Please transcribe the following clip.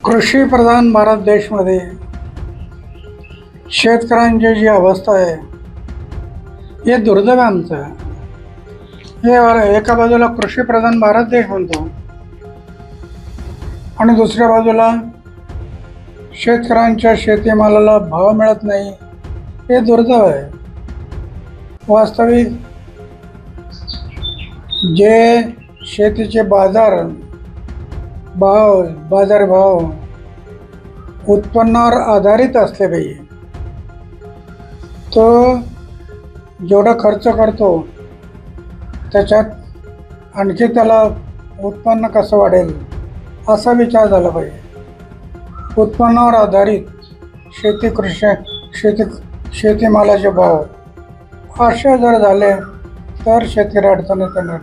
कृषीप्रधान भारत देशमध्ये शेतकऱ्यांची जी अवस्था आहे हे दुर्दैव आहे आमचं. हे एका बाजूला कृषीप्रधान भारत देश म्हणतो आणि दुसऱ्या बाजूला शेतकऱ्यांच्या शेतीमालाला भाव मिळत नाही, हे दुर्दैव आहे. वास्तविक जे शेतीचे बाजारभाव उत्पन्नावर आधारित असले पाहिजे. तो जेवढा खर्च करतो त्याच्यात आणखी त्याला उत्पन्न कसं वाढेल असा विचार झाला पाहिजे. उत्पन्नावर आधारित शेतीमालाचे भाव असे जर झाले तर शेतकरी अडचणीत येणार.